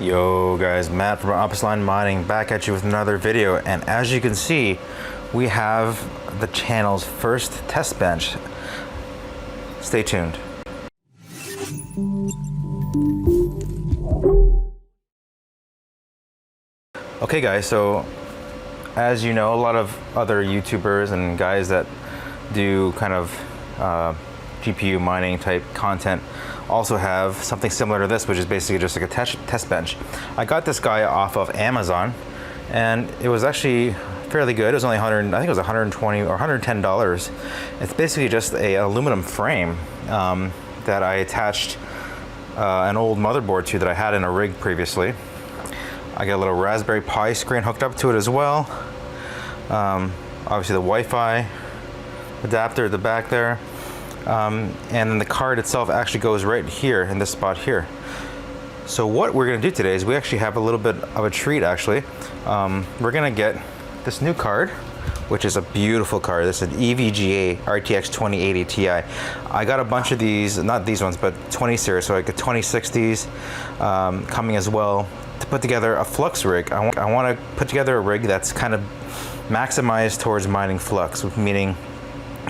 Yo guys, Matt from Athlon Mining back at you with another video, and as you can see, we have the channel's first test bench. Stay tuned. Okay guys, so as you know, a lot of other YouTubers and guys that do kind of GPU mining type content also have something similar to this, which is basically just like a test bench. I got this guy off of Amazon, and it was actually fairly good. It was only I think it was 120 or $110. It's basically just a aluminum frame that I attached an old motherboard to that I had in a rig previously. I got a little Raspberry Pi screen hooked up to it as well. Obviously the Wi-Fi adapter at the back there. And then the card itself actually goes right here in this spot here. So what we're going to do today is we actually have a little bit of a treat actually. We're going to get this new card, which is a beautiful card. This is an EVGA RTX 2080 Ti. I got a bunch of these, not these ones, but 20 series, so like a 2060s coming as well, to put together a FLUX rig. I want to put together a rig that's kind of maximized towards mining FLUX, meaning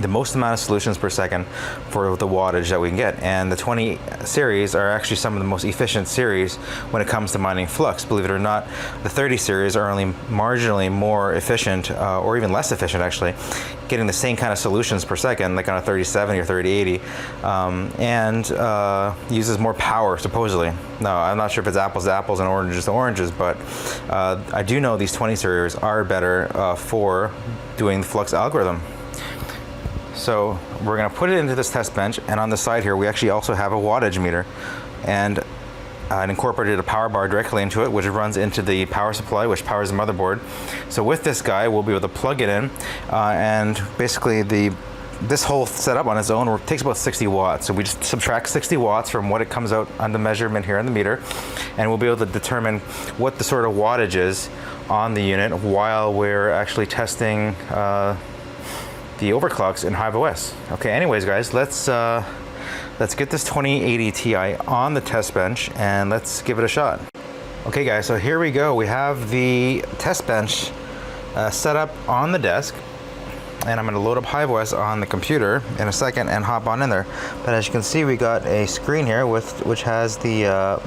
the most amount of solutions per second for the wattage that we can get. And the 20 series are actually some of the most efficient series when it comes to mining FLUX. Believe it or not, the 30 series are only marginally more efficient, or even less efficient actually, getting the same kind of solutions per second, like on a 3070 or 3080, and uses more power, supposedly. No, I'm not sure if it's apples to apples and oranges to oranges, but I do know these 20 series are better for doing the FLUX algorithm. So we're going to put it into this test bench, and on the side here we actually also have a wattage meter, and it incorporated a power bar directly into it, which runs into the power supply, which powers the motherboard. So with this guy we'll be able to plug it in, and basically this whole setup on its own takes about 60 watts. So we just subtract 60 watts from what it comes out on the measurement here on the meter, and we'll be able to determine what the sort of wattage is on the unit while we're actually testing the overclocks in Hive OS. Okay, anyways guys, let's get this 2080 Ti on the test bench and let's give it a shot. Okay guys, so here we go. We have the test bench set up on the desk, and I'm going to load up HiveOS on the computer in a second and hop on in there. But as you can see, we got a screen here which has the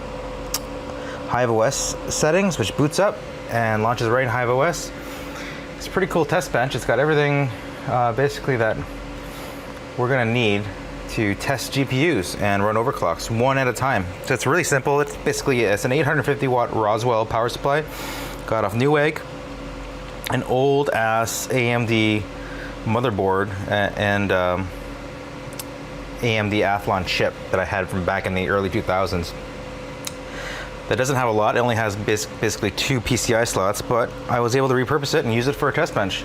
HiveOS settings, which boots up and launches right in HiveOS. It's a pretty cool test bench. It's got everything basically that we're going to need to test GPUs and run overclocks one at a time. So it's really simple. It's an 850 watt Roswell power supply. Got off Newegg, an old ass AMD motherboard, and AMD Athlon chip that I had from back in the early 2000s. That doesn't have a lot. It only has basically 2 PCI slots, but I was able to repurpose it and use it for a test bench.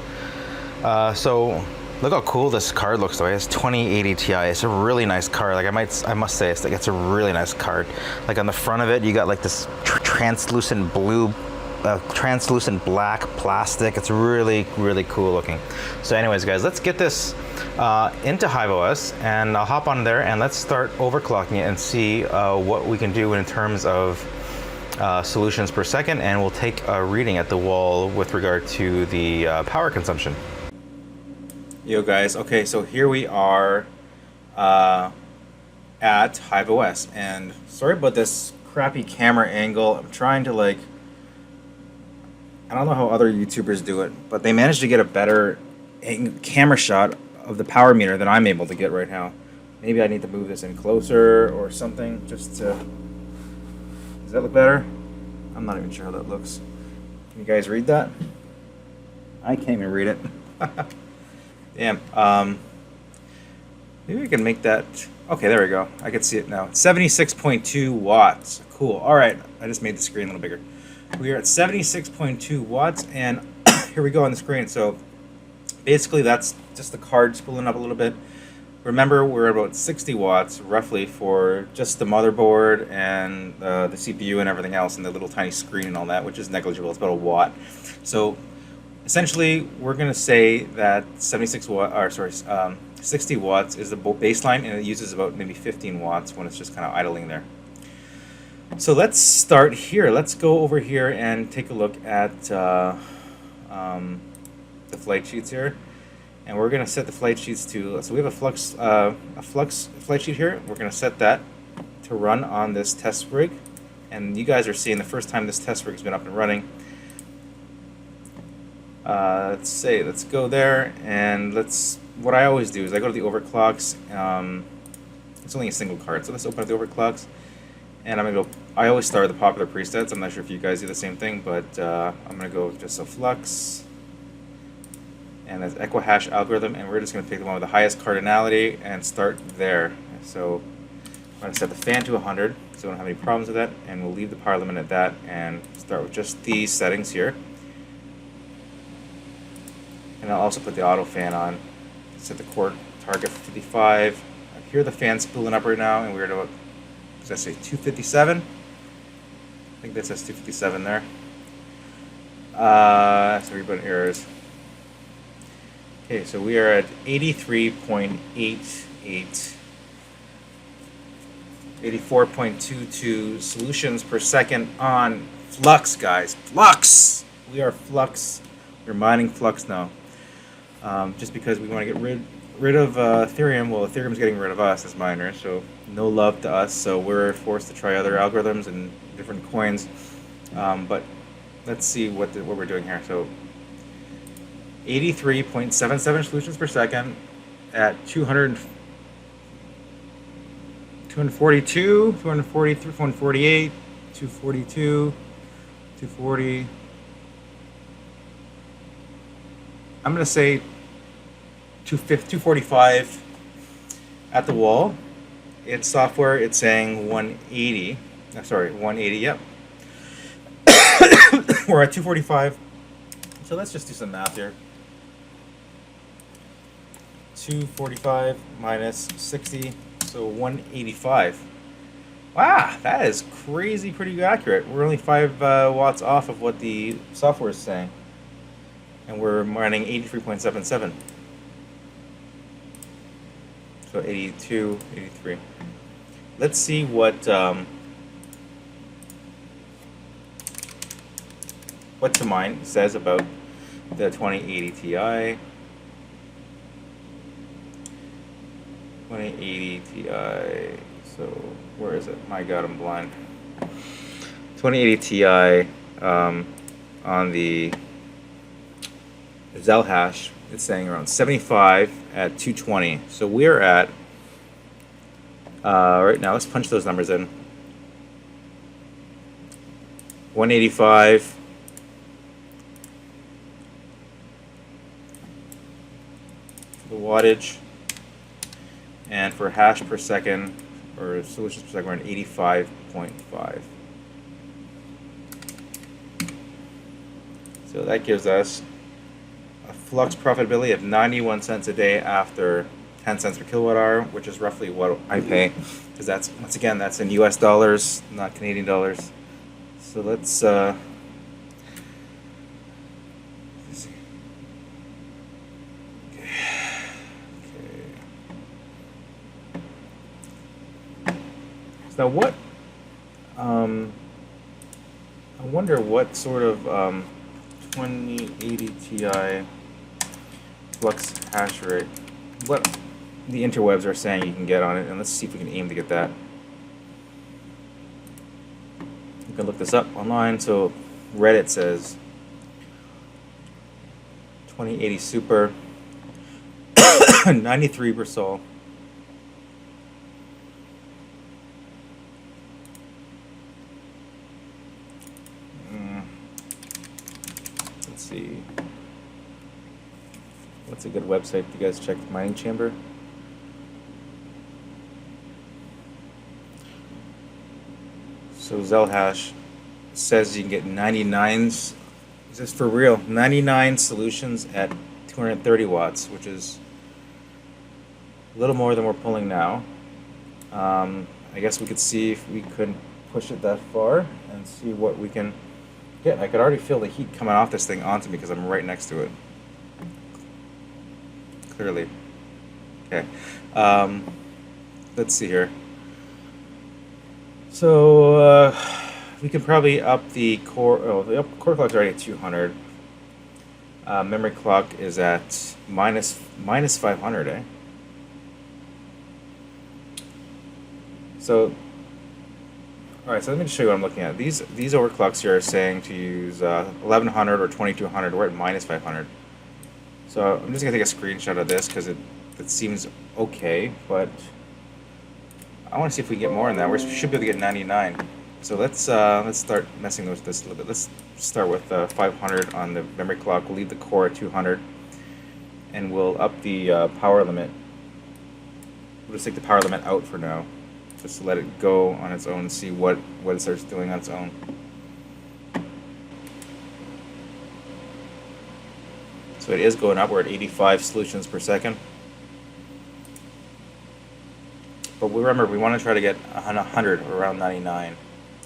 So look how cool this card looks though. It's 2080 Ti. It's a really nice card. Like I must say, it's a really nice card. Like on the front of it, you got like this translucent blue, translucent black plastic. It's really, really cool looking. So anyways guys, let's get this into HiveOS, and I'll hop on there and let's start overclocking it and see what we can do in terms of solutions per second, and we'll take a reading at the wall with regard to the power consumption. Yo guys, okay, so here we are at HiveOS, and sorry about this crappy camera angle. I'm trying to I don't know how other YouTubers do it, but they managed to get a better camera shot of the power meter than I'm able to get right now. Maybe I need to move this in closer or something just to... Does that look better? I'm not even sure how that looks. Can you guys read that? I can't even read it. Damn. Maybe we can make that... Okay, there we go. I can see it now. 76.2 watts. Cool. All right. I just made the screen a little bigger. We are at 76.2 watts, and here we go on the screen. So basically that's just the card spooling up a little bit. Remember, we're about 60 watts roughly for just the motherboard and the CPU and everything else, and the little tiny screen and all that, which is negligible. It's about a watt. So essentially, we're going to say that 60 watts is the baseline, and it uses about maybe 15 watts when it's just kind of idling there. So let's start here. Let's go over here and take a look at the flight sheets here. And we're going to set the flight sheets to, so we have a Flux flight sheet here. We're going to set that to run on this test rig. And you guys are seeing the first time this test rig has been up and running. Let's go there, and what I always do is I go to the Overclocks. It's only a single card, so let's open up the Overclocks. And I'm going to go, I always start with the popular presets. I'm not sure if you guys do the same thing, but I'm going to go just a FLUX. And that's Equihash algorithm, and we're just going to pick the one with the highest cardinality and start there. So I'm going to set the fan to 100, so we don't have any problems with that, and we'll leave the power limit at that and start with just these settings here. And I'll also put the auto fan on, set the core target for 55. I hear the fan spooling up right now, and we're at about, does that say 257? I think that says 257 there. So reboot errors. Okay, so we are at 83.88, 84.22 solutions per second on FLUX, guys. FLUX! We are FLUX. We're mining FLUX now. Just because we want to get rid of Ethereum. Well, Ethereum's getting rid of us as miners, so no love to us. So we're forced to try other algorithms and different coins. But let's see what we're doing here. So 83.77 solutions per second at 242, 243, 148, 242, 240. I'm going to say 245 at the wall. In software, it's saying 180. Sorry, 180, yep. We're at 245. So let's just do some math here. 245 minus 60, so 185. Wow, that is crazy pretty accurate. We're only 5 watts off of what the software is saying. And we're mining 83.77. So 82, 83. Let's see what to mine says about the 2080 Ti. 2080 Ti. So where is it? My God, I'm blind. 2080 Ti on the Zel hash, it's saying around 75 at 220. So we're at right now. Let's punch those numbers in. 185. For the wattage, and for hash per second or solutions per second, we're at 85.5. So that gives us a flux profitability of 91 cents a day after 10 cents per kilowatt hour, which is roughly what I pay, because that's, once again, that's in US dollars, not Canadian dollars. So let's see. Now what, I wonder what sort of 2080 Ti flux hash rate, what the interwebs are saying you can get on it, and let's see if we can aim to get that. You can look this up online. So Reddit says 2080 super 93 per sol. Let's see. What's a good website you guys check? Mining Chamber? So Zelhash says you can get 99s. Is this for real? 99 solutions at 230 watts, which is a little more than we're pulling now. I guess we could see if we could push it that far and see what we can get. I could already feel the heat coming off this thing onto me because I'm right next to it. Clearly. Okay. Let's see here. So we could probably up the core. Oh, the core clock's already at 200. Memory clock is at minus 500, eh? So, all right. So let me just show you what I'm looking at. These overclocks here are saying to use 1100 or 2200. We're at minus 500. So I'm just gonna take a screenshot of this because it seems okay, but I want to see if we can get more than that. We should be able to get 99. So let's start messing with this a little bit. Let's start with 500 on the memory clock. We'll leave the core at 200, and we'll up the power limit. We'll just take the power limit out for now, just to let it go on its own and see what it starts doing on its own. So it is going up. We're at 85 solutions per second. But remember, we want to try to get 100 or around 99,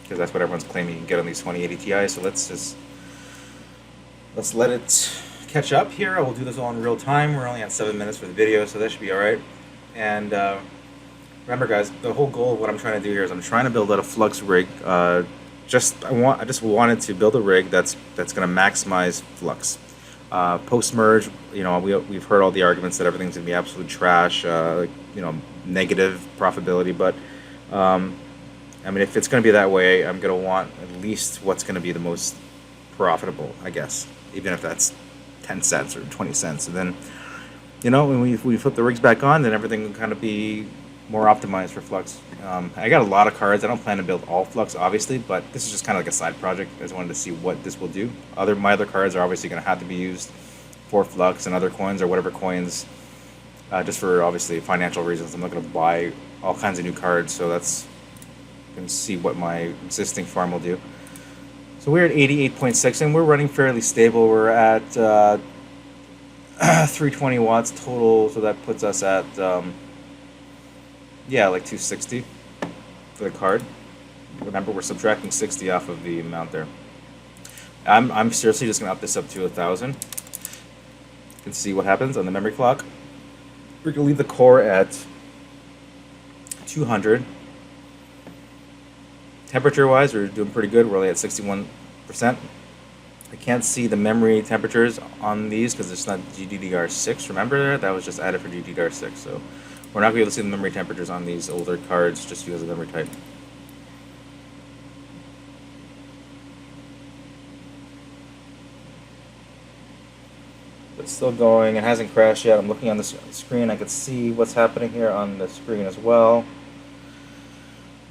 because that's what everyone's claiming you can get on these 2080 Ti. So let's let it catch up here. I will do this all in real time. We're only at 7 minutes for the video, so that should be all right. And remember, guys, the whole goal of what I'm trying to do here is I'm trying to build out a FLUX rig. I just wanted to build a rig that's going to maximize FLUX. Post merge, you know, we've heard all the arguments that everything's going to be absolute trash. You know, negative profitability, but I mean, if it's going to be that way, I'm going to want at least what's going to be the most profitable, I guess, even if that's 10 cents or 20 cents. And then, you know, when we flip the rigs back on, then everything will kind of be more optimized for FLUX. I got a lot of cards. I don't plan to build all FLUX, obviously, but this is just kind of like a side project. I just wanted to see what this will do. My other cards are obviously going to have to be used for FLUX and other coins or whatever coins. Just for obviously financial reasons, I'm not going to buy all kinds of new cards, so that's going to see what my existing farm will do. So we're at 88.6, and we're running fairly stable. We're at 320 watts total, so that puts us at yeah, like 260 for the card. Remember, we're subtracting 60 off of the amount there. I'm seriously just going to up this up to 1,000. You can see what happens on the memory clock. We're going to leave the core at 200. Temperature-wise, we're doing pretty good. We're only at 61%. I can't see the memory temperatures on these because it's not GDDR6. Remember that was just added for GDDR6. So we're not going to be able to see the memory temperatures on these older cards just because of memory type. It's still going. It hasn't crashed yet. I'm looking on the screen. I can see what's happening here on the screen as well.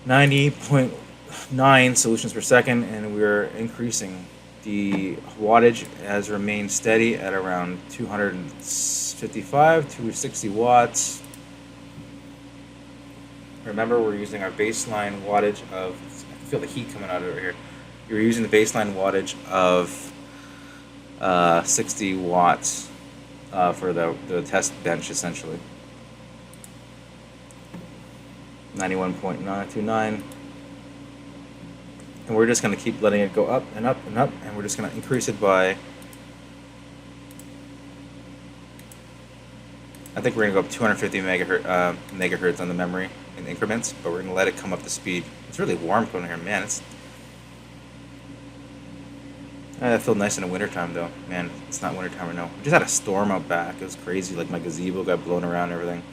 90.9 solutions per second, and we're increasing. The wattage has remained steady at around 255, 260 watts. Remember, we're using our baseline wattage of, I can feel the heat coming out of it here. You're using the baseline wattage of 60 watts for the test bench, essentially. 91.929. And we're just going to keep letting it go up and up and up, and we're just going to increase it by, I think we're going to go up 250 megahertz on the memory in increments, but we're going to let it come up to speed. It's really warm coming here, man. That felt nice in the wintertime, though. Man, it's not wintertime or no. We just had a storm out back. It was crazy. Like, my gazebo got blown around and everything.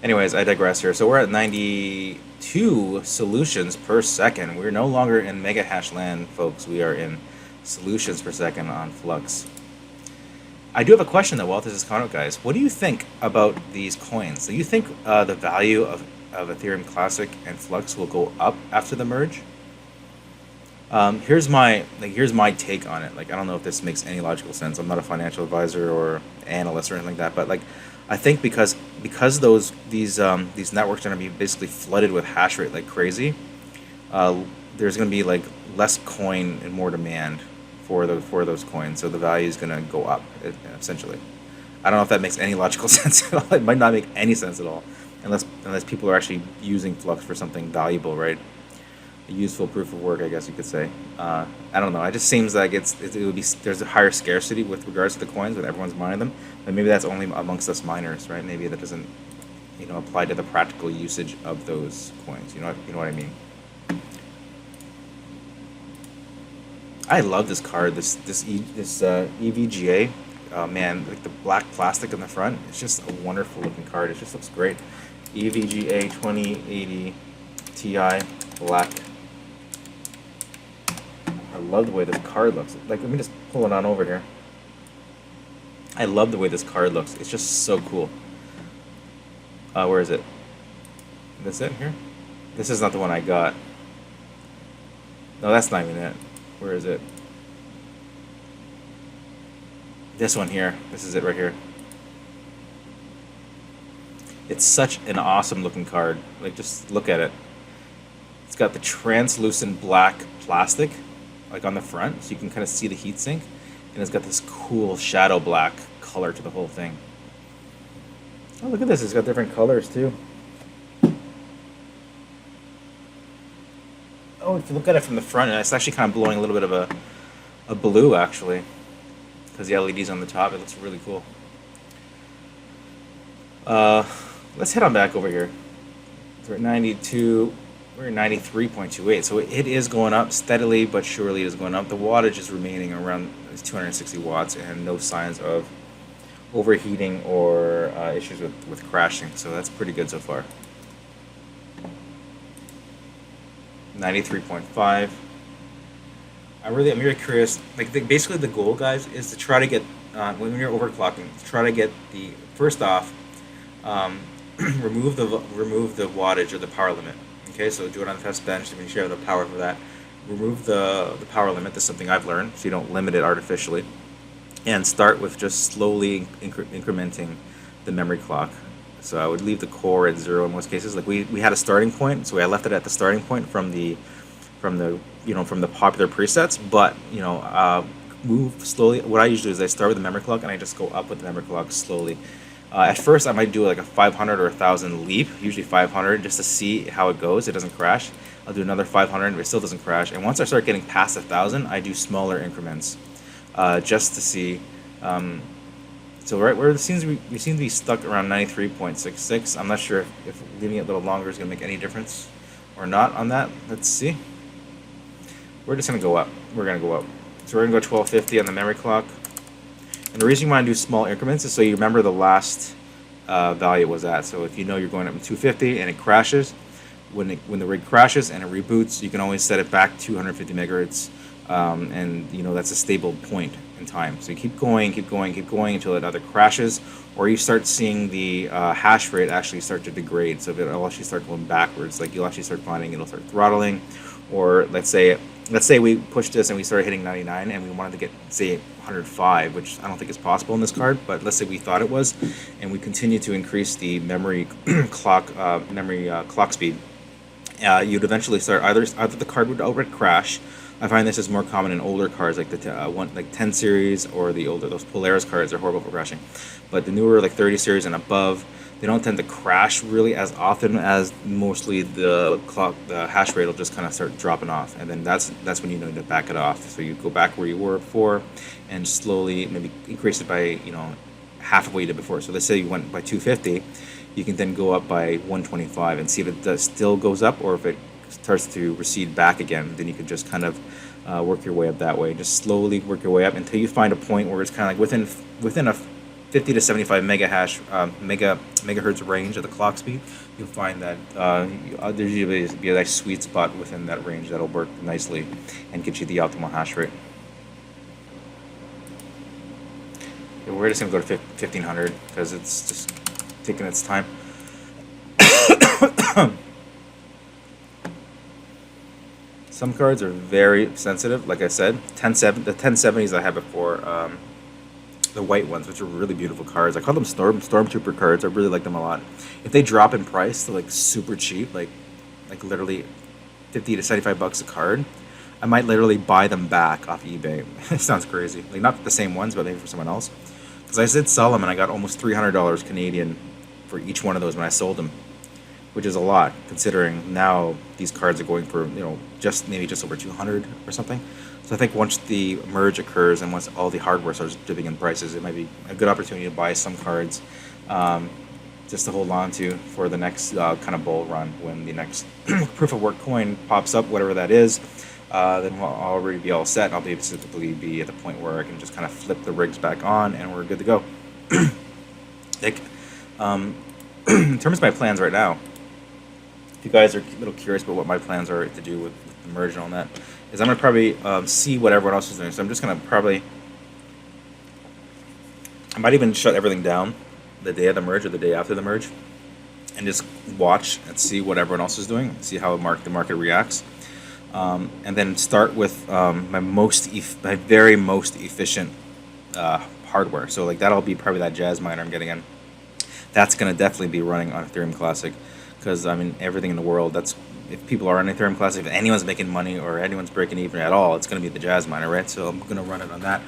Anyways, I digress here. So we're at 92 solutions per second. We're no longer in mega hash land, folks. We are in solutions per second on FLUX. I do have a question, though, while this is coming up, guys. What do you think about these coins? Do you think the value of Ethereum Classic and FLUX will go up after the merge? Here's my take on it. Like, I don't know if this makes any logical sense. I'm not a financial advisor or analyst or anything like that, but like, I think because these networks are going to be basically flooded with hash rate like crazy, there's going to be like less coin and more demand for those coins, so the value is going to go up essentially. I don't know if that makes any logical sense at all. It might not make any sense at all, unless people are actually using FLUX for something valuable, right? A useful proof of work, I guess you could say. I don't know. It just seems like there's a higher scarcity with regards to the coins, when everyone's mining them. But maybe that's only amongst us miners, right? Maybe that doesn't, apply to the practical usage of those coins. You know what I mean? I love this card. This EVGA. Man, like the black plastic in the front. It's just a wonderful looking card. It just looks great. EVGA 2080 Ti black. I love the way this card looks. Like, let me just pull it on over here. I love the way this card looks. It's just so cool. Where is it? That's it here? This is not the one I got. No, that's not even it. Where is it? This one here. This is it right here. It's such an awesome looking card. Like, just look at it. It's got the translucent black plastic, like on the front, so you can kind of see the heatsink. And it's got this cool shadow black color to the whole thing. Oh, look at this. It's got different colors too. Oh, if you look at it from the front, it's actually kind of blowing a little bit of a blue, actually, because the LED's on the top. It looks really cool. Let's head on back over here. So we're at 92. We're at 93.28. So it is going up steadily, but surely it is going up. The wattage is remaining around 260 watts, and no signs of overheating or issues with crashing. So that's pretty good so far. 93.5. I'm really curious. Like, basically the goal, guys, is to try to get when you're overclocking, try to get the first off, remove the wattage or the power limit. Okay, so do it on the test bench to make sure you have the power for that. Remove the power limit. This is something I've learned, so you don't limit it artificially, and start with just slowly incrementing the memory clock. So I would leave the core at 0 in most cases. Like, we had a starting point, so I left it at the starting point from the popular presets. But move slowly. What I usually do is I start with the memory clock and I just go up with the memory clock slowly. At first, I might do like a 500 or 1,000 leap, usually 500, just to see how it goes. It doesn't crash. I'll do another 500, but it still doesn't crash. And once I start getting past 1,000, I do smaller increments, just to see. So right where we seem to be stuck around 93.66. I'm not sure if leaving it a little longer is going to make any difference or not on that. Let's see. We're just going to go up. We're going to go up. So we're going to go 1250 on the memory clock. And the reason you want to do small increments is so you remember the last value it was at. So if you know you're going up to 250 and it crashes, when the rig crashes and it reboots, you can always set it back 250 megahertz, and that's a stable point in time. So you keep going until it either crashes or you start seeing the hash rate actually start to degrade. So it'll actually start going backwards. Like, you'll actually start finding it'll start throttling, or let's say we pushed this and we started hitting 99 and we wanted to get, say, 105, which I don't think is possible in this card, but let's say we thought it was, and we continue to increase the memory clock speed. You'd eventually start either the card would outright crash. I find this is more common in older cards like the 10 series or those Polaris cards are horrible for crashing. But the newer, like 30 series and above, they don't tend to crash really as often, as mostly the hash rate will just kind of start dropping off, and then that's when you need to back it off. So you go back where you were before and slowly maybe increase it by half of what you did before. So let's say you went by 250, you can then go up by 125 and see if it still goes up, or if it starts to recede back again. Then you can just kind of work your way up that way. Just slowly work your way up until you find a point where it's kind of like within a 50 to 75 megahertz range of the clock speed. You'll find that there's usually be a nice sweet spot within that range that'll work nicely and get you the optimal hash rate. Okay, we're just gonna go to 1500 because it's just taking its time. Some cards are very sensitive, like I said. The 1070s I had before, the white ones, which are really beautiful cards. I call them Stormtrooper cards. I really like them a lot. If they drop in price to like super cheap, like literally 50 to 75 bucks a card, I might literally buy them back off eBay. It sounds crazy. Like, not the same ones, but maybe for someone else. Because I did sell them and I got almost $300 Canadian for each one of those when I sold them, which is a lot considering now these cards are going for just over 200 or something. So I think once the merge occurs and once all the hardware starts dipping in prices, it might be a good opportunity to buy some cards just to hold on to for the next kind of bull run when the next proof of work coin pops up, whatever that is. then I'll already be all set, and I'll basically be at the point where I can just kind of flip the rigs back on, and we're good to go. Like, in terms of my plans right now, if you guys are a little curious about what my plans are to do with the merge and all that, is I'm going to probably see what everyone else is doing. So I'm just going to probably, I might even shut everything down the day of the merge or the day after the merge, and just watch and see what everyone else is doing, see how the market reacts, and then start with my very most efficient hardware. So like that'll be probably that Jazz miner I'm getting in. That's going to definitely be running on Ethereum Classic, because I mean everything in the world. That's if people are on Ethereum Classic, if anyone's making money or anyone's breaking even at all, it's going to be the Jazz miner, right? So I'm going to run it on that.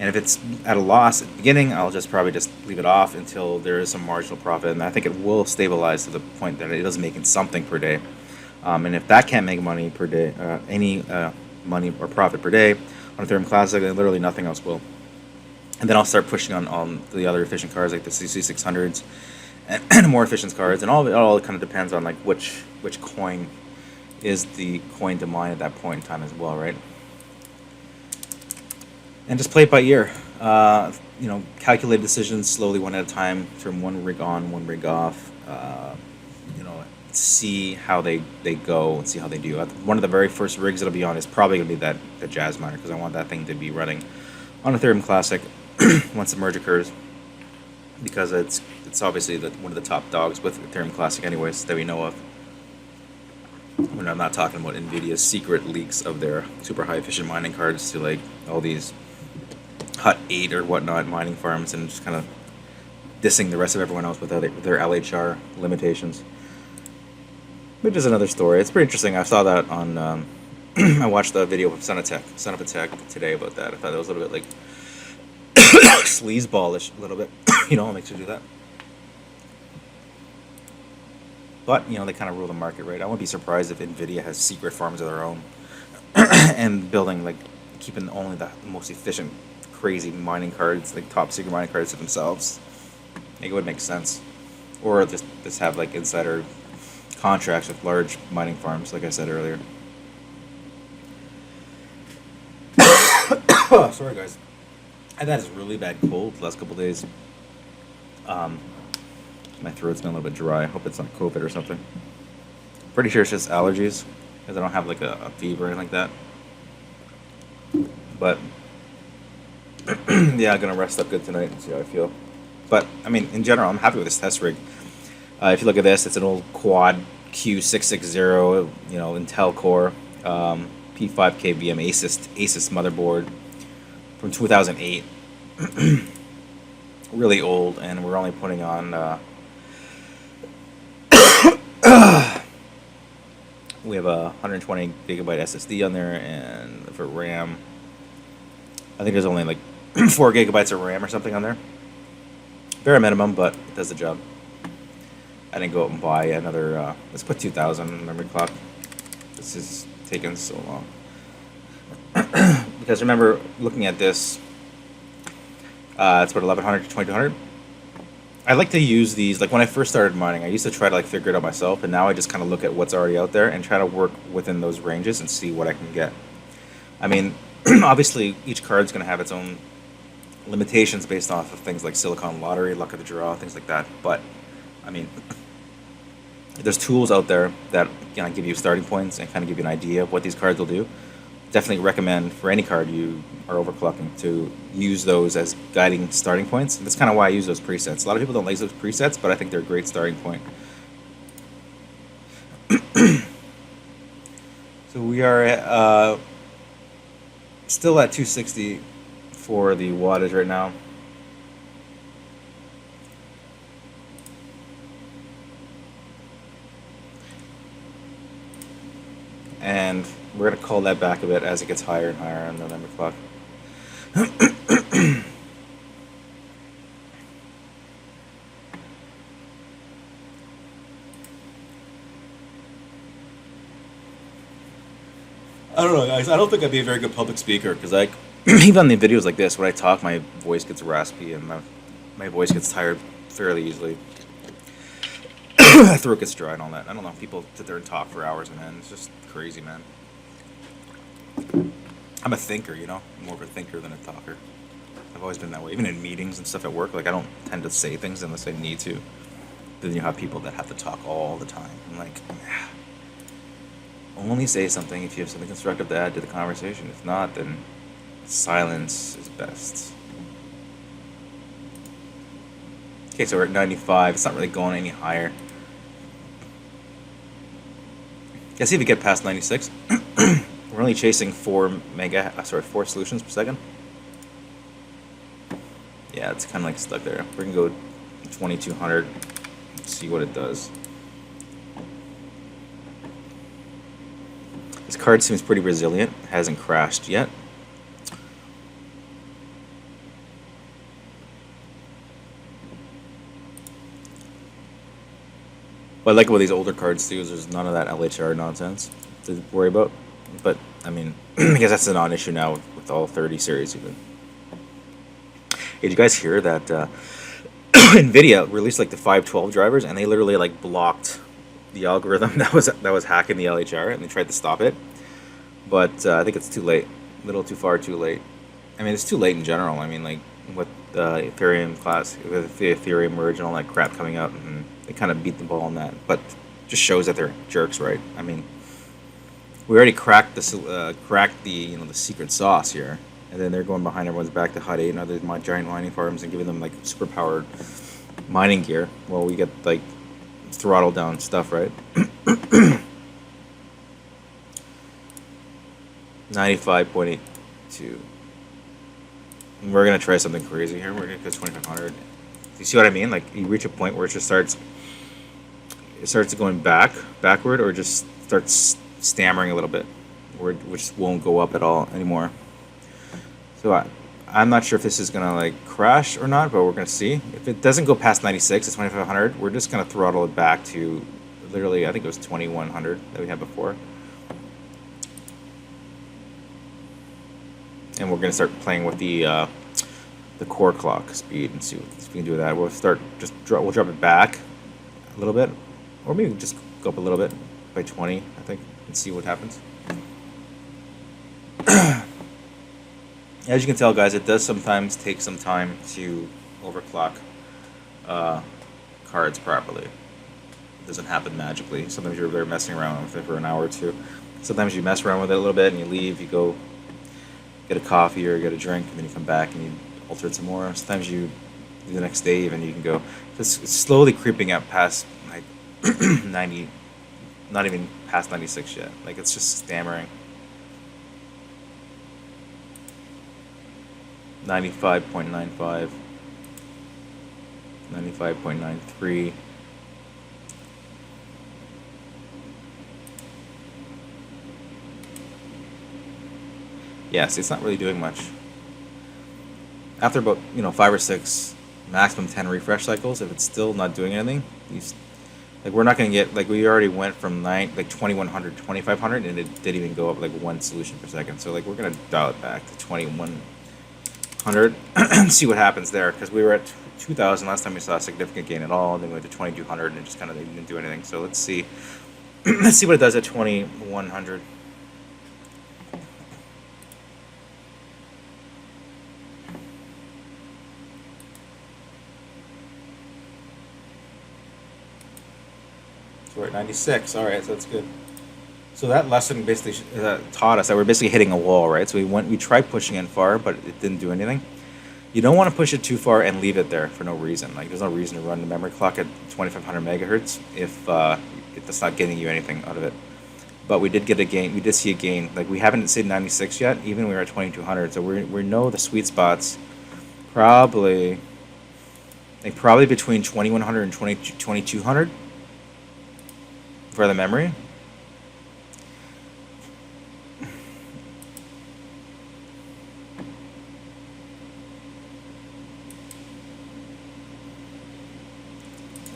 And if it's at a loss at the beginning, I'll just probably just leave it off until there is some marginal profit, and I think it will stabilize to the point that it is making something per day. And if that can't make money per day, any money or profit per day on Ethereum Classic, then literally nothing else will. And then I'll start pushing on the other efficient cards like the CC600s and more efficient cards, and it all kind of depends on like which coin is the coin to mine at that point in time as well, right? And just play it by ear. You know, calculate decisions slowly, one at a time. Turn one rig on, one rig off. You know, see how they go and see how they do. One of the very first rigs that'll be on is probably gonna be the Jazz miner, because I want that thing to be running on Ethereum Classic once the merge occurs, because it's obviously one of the top dogs with Ethereum Classic, anyways, that we know of. When I'm not talking about NVIDIA's secret leaks of their super high efficient mining cards to like all these Hut 8 or whatnot mining farms, and just kind of dissing the rest of everyone else with their LHR limitations, which is another story. It's pretty interesting. I saw that on I watched the video of Son of Attack today about that. I thought it was a little bit like sleazeballish, a little bit. You know, what makes you do that? But, you know, they kind of rule the market, right? I wouldn't be surprised if NVIDIA has secret farms of their own and building, like, keeping only the most efficient, crazy mining cards, like top secret mining cards to themselves. I think it would make sense. Or just have, like, insider contracts with large mining farms, like I said earlier. Oh, sorry, guys. I've had this really bad cold the last couple days. My throat's been a little bit dry. I hope it's not COVID or something. Pretty sure it's just allergies, because I don't have like a fever or anything like that. But yeah, I'm gonna rest up good tonight and see how I feel. But I mean, in general, I'm happy with this test rig. If you look at this, it's an old quad Q660, you know, Intel Core, P5K VM ASUS motherboard from 2008. Really old, and we're only putting on. We have a 120 gigabyte SSD on there, and for RAM, I think there's only like 4 gigabytes of RAM or something on there. Bare minimum, but it does the job. I didn't go out and buy another. Let's put 2,000 memory clock. This is taking so long. Because remember, looking at this, it's about 1,100 to 2,200. I like to use these, like when I first started mining, I used to try to like figure it out myself, and now I just kind of look at what's already out there and try to work within those ranges and see what I can get. I mean, obviously each card's going to have its own limitations based off of things like Silicon Lottery, luck of the draw, things like that. But I mean, there's tools out there that kind of give you starting points and kind of give you an idea of what these cards will do. Definitely recommend for any card you are overclocking to use those as guiding starting points. That's kind of why I use those presets. A lot of people don't like those presets, but I think they're a great starting point. So we are at, still at 260 for the wattage right now. And we're going to call that back a bit as it gets higher and higher on the number clock. I don't know, guys. I don't think I'd be a very good public speaker, because like even on the videos like this, when I talk, my voice gets raspy and my voice gets tired fairly easily. My throat gets dry and all that. I don't know. People sit there and talk for hours, man. It's just crazy, man. I'm a thinker, you know, I'm more of a thinker than a talker. I've always been that way, even in meetings and stuff at work. Like, I don't tend to say things unless I need to. Then you have people that have to talk all the time. I'm like, only say something if you have something constructive to add to the conversation. If not, then silence is best. Okay, so we're at 95. It's not really going any higher. Let's see if we get past 96. We're only chasing 4 solutions per second. Yeah, it's kind of like stuck there. We're gonna go 2200. See what it does. This card seems pretty resilient. Hasn't crashed yet. What I like about these older cards too is there's none of that LHR nonsense to worry about. But I mean, I guess that's a non-issue now with all 30 series even. Hey, did you guys hear that NVIDIA released like the 512 drivers, and they literally like blocked the algorithm that was hacking the LHR, and they tried to stop it. But I think it's too late. A little too far, too late. I mean, it's too late in general. I mean, like with the Ethereum class, with the Ethereum merge and all that crap coming out, and they kind of beat the ball on that. But just shows that they're jerks, right? I mean, we already cracked the the secret sauce here, and then they're going behind everyone's back to HUD 8 and other giant mining farms and giving them like super powered mining gear. Well, we get like throttle down stuff, right? 95.82. We're gonna try something crazy here. We're gonna go 2500. You see what I mean? Like you reach a point where it just starts going backward, or just starts stammering a little bit, which won't go up at all anymore. So I'm not sure if this is gonna like crash or not, but we're gonna see. If it doesn't go past 96 at 2500, we're just gonna throttle it back to literally, I think it was 2100 that we had before. And we're gonna start playing with the core clock speed and see if we can do that. We'll we'll drop it back a little bit, or maybe just go up a little bit by 20, I think, and see what happens. As you can tell, guys, it does sometimes take some time to overclock cards properly. It doesn't happen magically. Sometimes you're there messing around with it for an hour or two. Sometimes you mess around with it a little bit and you leave, you go get a coffee or get a drink, and then you come back and you alter it some more. Sometimes you do the next day even, you can go. It's slowly creeping up past like 90, not even past 96 yet. Like it's just stammering. 95.95, 95.93. Yes, it's not really doing much. After about 5 or 6, maximum 10 refresh cycles, if it's still not doing anything, like we're not gonna get, like we already went from 2100 to 2500, and it didn't even go up like 1 solution per second. So like we're gonna dial it back to 2100 and see what happens there, because we were at 2000 last time we saw a significant gain at all, and then we went to 2200 and it just kind of didn't do anything. So let's see, let's see what it does at 2100. We're at 96. All right, so that's good. So that lesson basically taught us that we're basically hitting a wall, right? So we tried pushing it far, but it didn't do anything. You don't want to push it too far and leave it there for no reason. Like there's no reason to run the memory clock at 2500 megahertz if that's not getting you anything out of it. But we did get a gain. We did see a gain. Like we haven't seen 96 yet. Even when we were at 2200. So we know the sweet spots. Probably between 2100 and 2200. For the memory.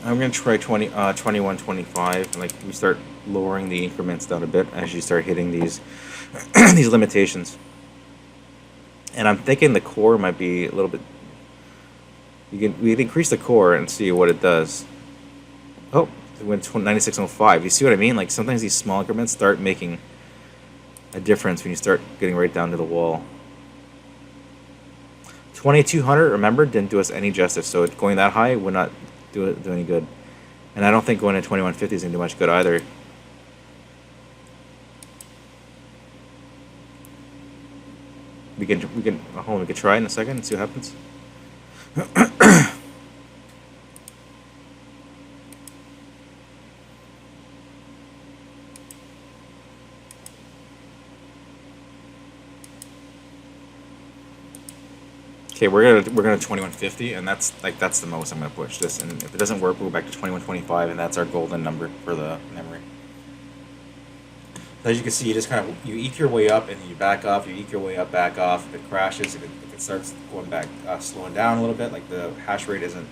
I'm going to try 2125. Like we start lowering the increments down a bit as you start hitting these these limitations. And I'm thinking the core might be a little bit. We can increase the core and see what it does. Oh. It went 96.05. You see what I mean? Like sometimes these small increments start making a difference when you start getting right down to the wall. 2200, remember, didn't do us any justice. So going that high would not do any good. And I don't think going to 2150 is going to do much good either. We can hold on, we could try it in a second and see what happens. Okay, we're gonna 2150, and that's the most I'm gonna push this. And if it doesn't work, we'll go back to 2125, and that's our golden number for the memory. As you can see, you just kind of eke your way up, and then you back off. You eke your way up, back off. If it crashes, if it starts going back, slowing down a little bit, like the hash rate isn't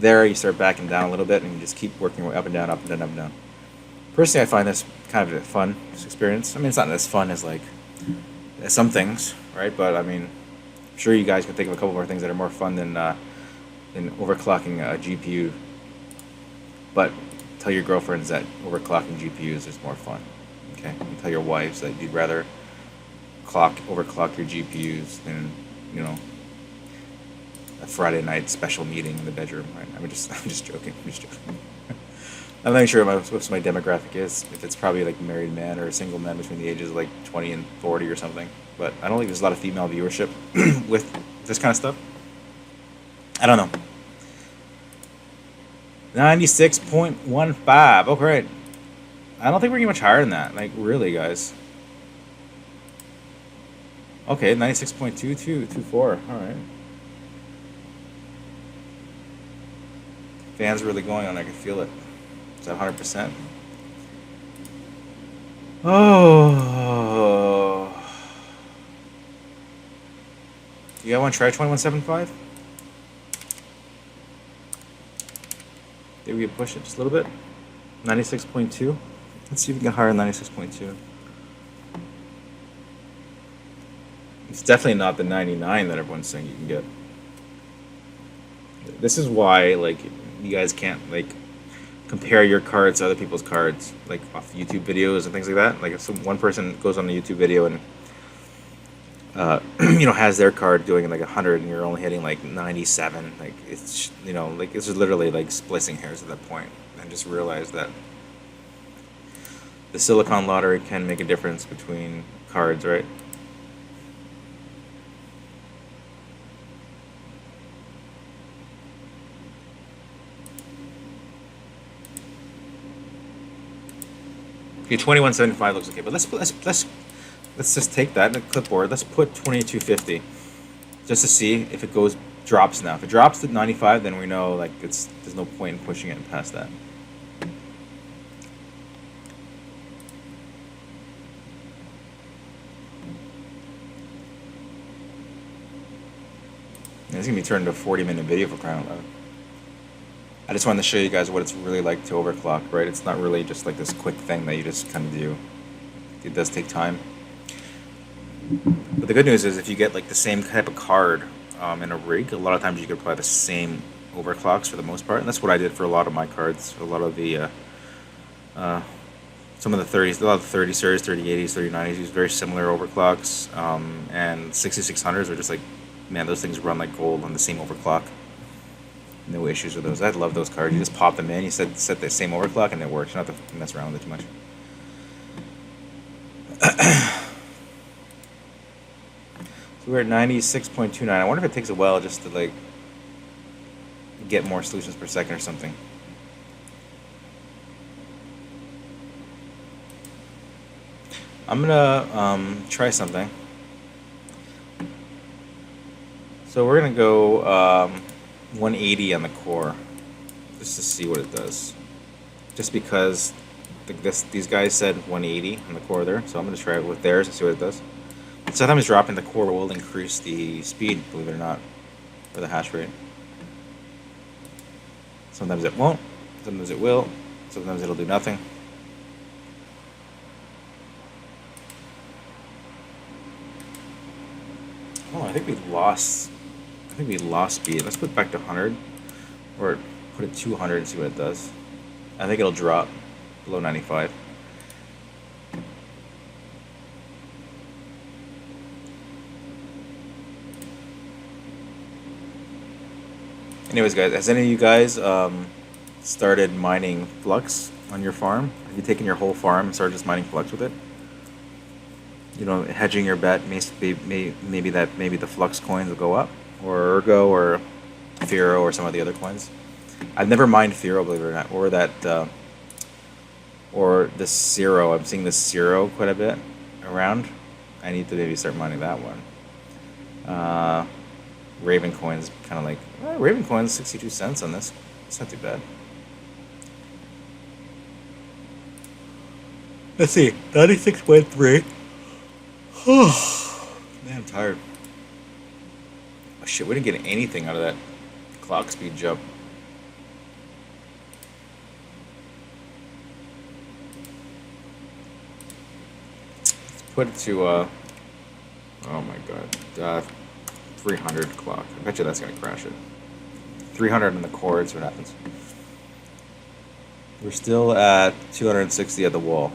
there, you start backing down a little bit, and you just keep working your way up and down, up and down, up and down. Personally, I find this kind of a fun experience. I mean, it's not as fun as as some things, right? But I mean, I'm sure you guys can think of a couple more things that are more fun than overclocking a GPU. But tell your girlfriends that overclocking GPUs is more fun. Okay, and tell your wives that you'd rather overclock your GPUs than, you know, a Friday night special meeting in the bedroom. Right? I'm just joking. I'm not even sure what my demographic is. If it's probably like married men or single men between the ages of like 20 and 40 or something. But I don't think there's a lot of female viewership with this kind of stuff. I don't know. 96.15. Okay. I don't think we're getting much higher than that. Like, really, guys. Okay, 96.2224. All right. Fans really going on. I can feel it. It's at 100%. Oh. You guys want to try 2175? Maybe we can push it just a little bit. 96.2. Let's see if we can get higher than 96.2. It's definitely not the 99 that everyone's saying you can get. This is why, like, you guys can't, like, compare your cards to other people's cards, like, off YouTube videos and things like that. Like, if one person goes on a YouTube video and, you know, has their card doing, like, 100 and you're only hitting, like, 97, like, it's, you know, like, it's literally, like, splitting hairs at that point. And just realize that the silicon lottery can make a difference between cards, right? Okay, 2175 looks okay, but let's just take that in the clipboard. Let's put 2250 just to see if it drops now. If it drops to 95, then we know, like, there's no point in pushing it past that. It's gonna be turned into a 40-minute video for crying out loud. I just wanted to show you guys what it's really like to overclock, right? It's not really just like this quick thing that you just kind of do. It does take time. But the good news is if you get like the same type of card in a rig, a lot of times you can apply the same overclocks for the most part. And that's what I did for a lot of my cards. A lot of the some of the 30s, a lot of the 30 series, 3080s, 3090s use very similar overclocks, and 6600s are just like, man, those things run like gold on the same overclock. No issues with those. I love those cards. You just pop them in, you set the same overclock, and it works. You don't have to mess around with it too much. So we're at 96.29. I wonder if it takes a while just to like get more solutions per second or something. I'm gonna try something. So we're gonna go 180 on the core, just to see what it does. Just because these guys said 180 on the core there, so I'm gonna try it with theirs and see what it does. Sometimes dropping the core will increase the speed, believe it or not, or the hash rate. Sometimes it won't, sometimes it will, sometimes it'll do nothing. Oh, I think we lost speed. Let's put it back to 100, or put it to 100 and see what it does. I think it'll drop below 95. Anyways, guys, has any of you guys started mining Flux on your farm? Have you taken your whole farm and started just mining Flux with it? You know, hedging your bet, maybe the Flux coins will go up, or Ergo, or Firo, or some of the other coins. I've never mined Firo, believe it or not, or the Zero. I'm seeing the Zero quite a bit around. I need to maybe start mining that one. Raven coins, kind of like Raven coins, 62 cents on this. It's not too bad. Let's see, 96.3. Man, I'm tired. Oh shit, we didn't get anything out of that clock speed jump. Let's put it to oh my god, 300 clock. I bet you that's gonna crash it. 300 on the core, it's what happens. We're still at 260 at the wall.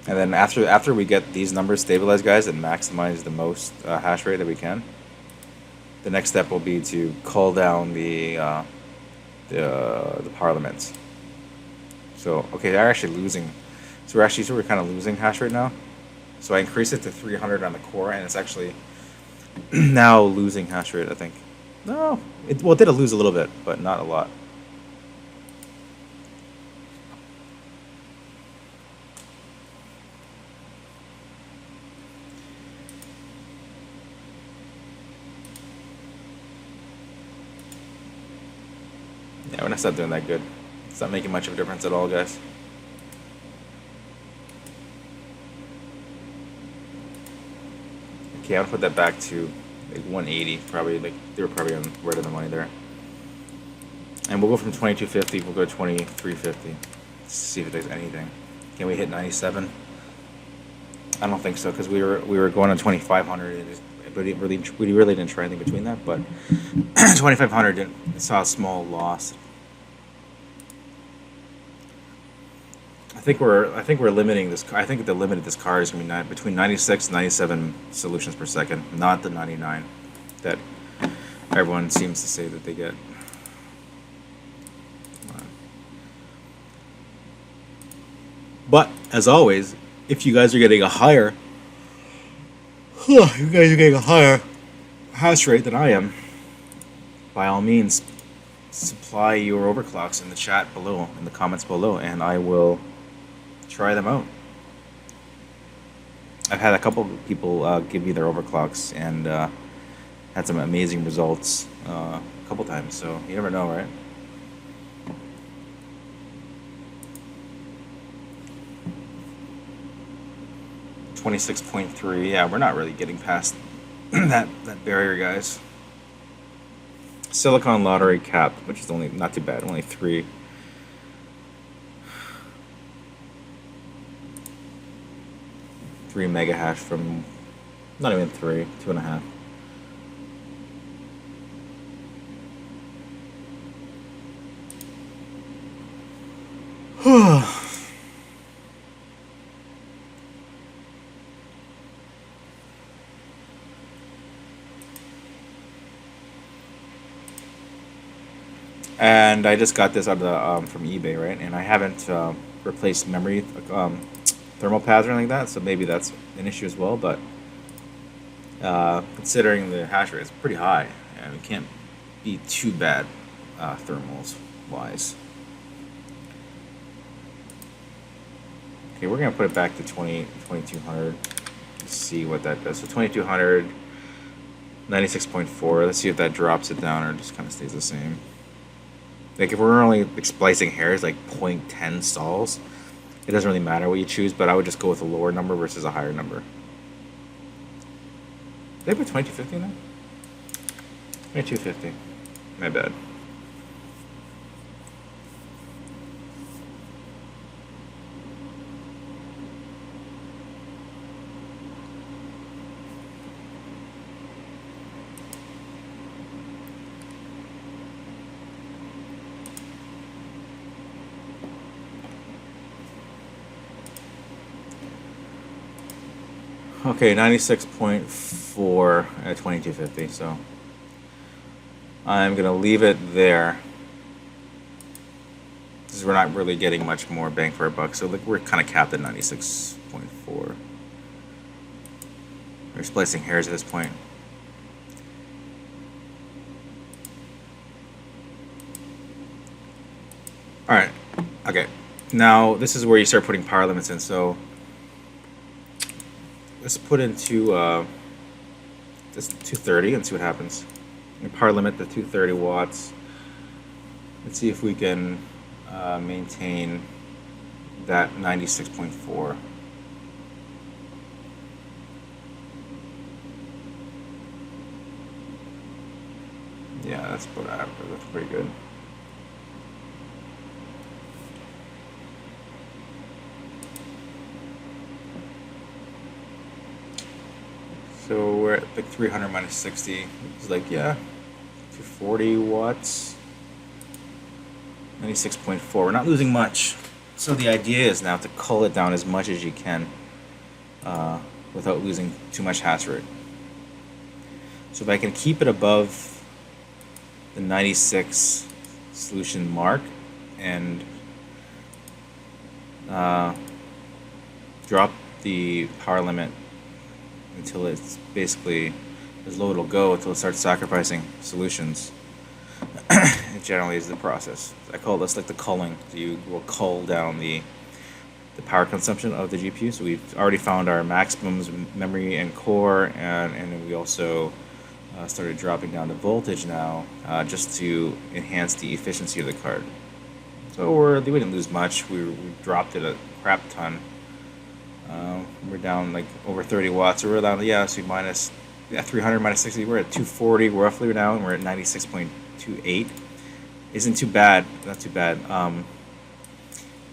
And then after we get these numbers stabilized, guys, and maximize the most hash rate that we can, the next step will be to call down the parliaments. So okay, they're actually losing. So we're kind of losing hash rate now. So I increased it to 300 on the core, and it's actually now losing hash rate, I think. No, it did lose a little bit, but not a lot. Yeah, we're not doing that good. It's not making much of a difference at all, guys. Okay, I'll put that back to like 180, probably. Like they were probably on right of the money there. And we'll go from 2250. We'll go to 2350. Let's see if it does anything. Can we hit 97? I don't think so, because we were going on 2500. But we really didn't try anything between that. But 2500 saw a small loss. I think we're limiting this. I think the limit of this car is going to be between 96 and 97 solutions per second, not the 99 that everyone seems to say that they get. But as always, if you guys are getting a higher, hash rate than I am, by all means, supply your overclocks in the chat below, in the comments below, and I will try them out. I've had a couple of people give me their overclocks and had some amazing results a couple times, so you never know, right? $26.3. Yeah, we're not really getting past that barrier, guys. Silicon lottery cap, which is only not too bad, only 3. Mega hash from not even 3, 2.5. And I just got this out of the from eBay, right? And I haven't replaced memory thermal pads or anything like that, so maybe that's an issue as well. But considering the hash rate is pretty high, and it can't be too bad thermals wise. Okay, we're gonna put it back to 2200. Let's see what that does. So 2200, 96.4. Let's see if that drops it down or just kind of stays the same. Like if we're only splicing hairs, like 0.10 stalls, it doesn't really matter what you choose, but I would just go with a lower number versus a higher number. Did I put 2250 in there? 2250. My bad. Okay, 96.4 at 2250, so I'm going to leave it there. Because we're not really getting much more bang for our buck. So like, we're kind of capped at 96.4. We're splicing hairs at this point. Alright, okay. Now, this is where you start putting power limits in. So, let's put into this 230 and see what happens. Power limit to 230 watts. Let's see if we can maintain that 96.4. Yeah, that's about average. That's pretty good. So we're at like 300 minus 60. It's like, yeah, 240 watts. 96.4. We're not losing much. So the idea is now to cull it down as much as you can without losing too much hash rate. So if I can keep it above the 96 solution mark and drop the power limit until it's basically as low it'll go until it starts sacrificing solutions. It generally is the process. I call this like the culling. So you will cull down the power consumption of the GPU. So we've already found our maximums, memory and core, and then we also started dropping down the voltage now just to enhance the efficiency of the card. So we didn't lose much. We dropped it a crap ton. We're down like over 30 watts. So we're down, yeah, so minus 300 minus 60. We're at 240 roughly now, and we're at 96.28. Isn't too bad. Not too bad. I'm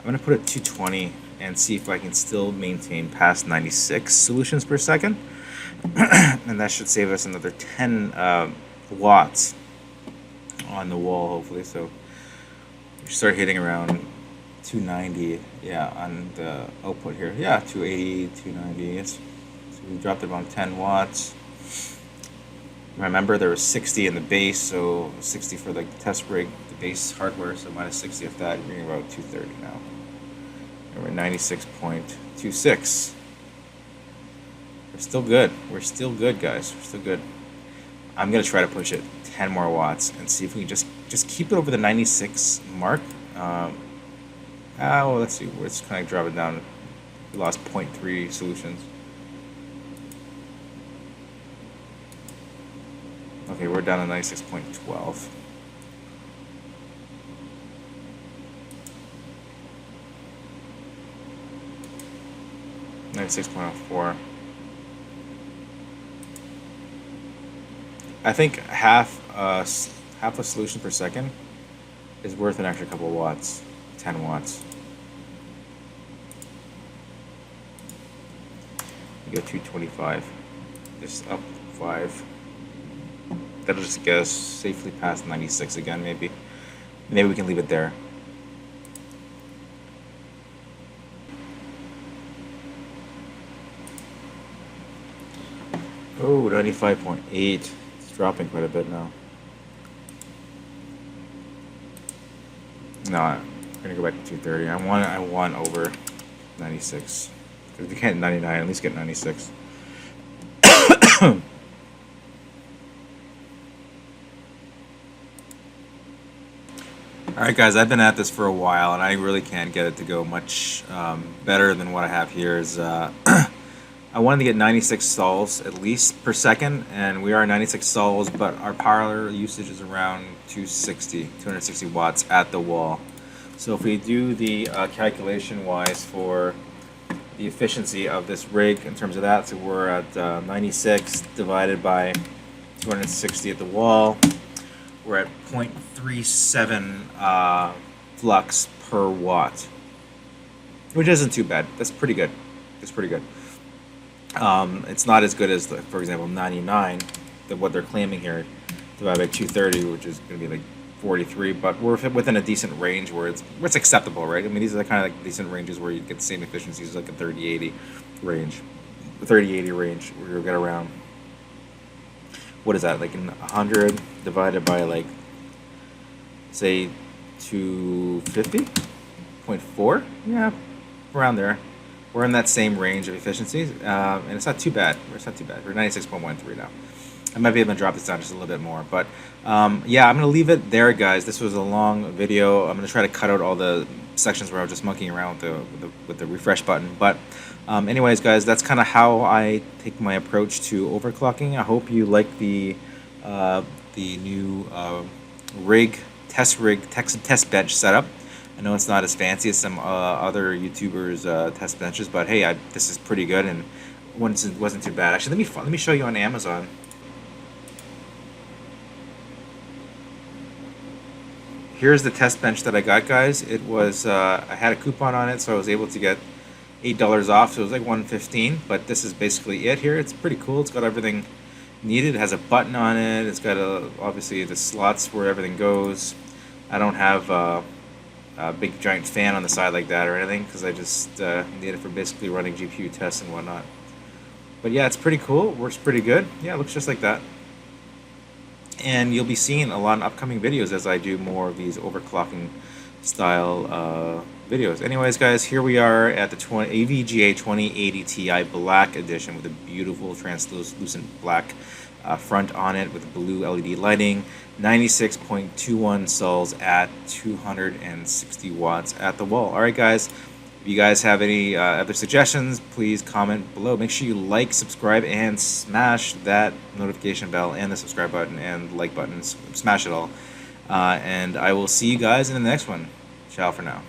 gonna put it 220 and see if I can still maintain past 96 solutions per second, and that should save us another 10 watts on the wall, hopefully. So we start hitting around 290, yeah, on the output here. Yeah, 280, 290. So we dropped it about 10 watts. Remember, there was 60 in the base, so 60 for like the test rig, the base hardware, so minus 60 of that, you're about 230 now. And we're 96.26. We're still good. We're still good, guys. We're still good. I'm gonna try to push it 10 more watts and see if we can just keep it over the 96 mark. Well, let's see. Let's kind of drop it down. We lost 0.3 solutions. Okay, we're down to 96.12. .04. I think half a solution per second is worth an extra couple of watts, 10 watts. You go 225, just up 5. That'll just get us safely past 96 again, maybe. Maybe we can leave it there. Oh, 95.8. It's dropping quite a bit now. No, I'm gonna go back to 230. I want over 96. If you can't 99, at least get 96. Alright guys, I've been at this for a while and I really can't get it to go much better than what I have here. Is I wanted to get 96 stalls at least per second, and we are 96 stalls, but our power usage is around 260 watts at the wall. So if we do the calculation wise for the efficiency of this rig in terms of that, so we're at 96 divided by 260 at the wall, we're at 0.37 flux per watt, which isn't too bad. That's pretty good. It's pretty good. It's not as good as, for example, 99, what they're claiming here, divided by 230, which is going to be like 43, but we're within a decent range where it's acceptable, right? I mean, these are the kind of like decent ranges where you get the same efficiencies, like a 3080 range. The 3080 range, where you'll get around what is that, like 100 divided by like, say 250.4? Yeah, around there. We're in that same range of efficiencies, and it's not too bad. It's not too bad. We're 96.13 now. I might be able to drop this down just a little bit more, but yeah, I'm gonna leave it there, guys. This was a long video. I'm gonna try to cut out all the sections where I was just monkeying around with the refresh button. But anyways, guys, that's kind of how I take my approach to overclocking. I hope you like the new test bench setup. I know it's not as fancy as some other YouTubers' test benches, but hey, this is pretty good and wasn't too bad. Actually, let me show you on Amazon. Here's the test bench that I got, guys. It was I had a coupon on it, so I was able to get $8 off. So it was like $115. But this is basically it here. It's pretty cool. It's got everything needed. It has a button on it. It's got obviously the slots where everything goes. I don't have a big giant fan on the side like that or anything because I just need it for basically running GPU tests and whatnot. But yeah, it's pretty cool. It works pretty good. Yeah, it looks just like that. And you'll be seeing a lot of upcoming videos as I do more of these overclocking style videos. Anyways, guys, here we are at the EVGA 2080 Ti Black Edition with a beautiful translucent black front on it with blue LED lighting, 96.21 sols at 260 watts at the wall. All right, guys. If you guys have any other suggestions, please comment below. Make sure you like, subscribe, and smash that notification bell and the subscribe button and like button. Smash it all. And I will see you guys in the next one. Ciao for now.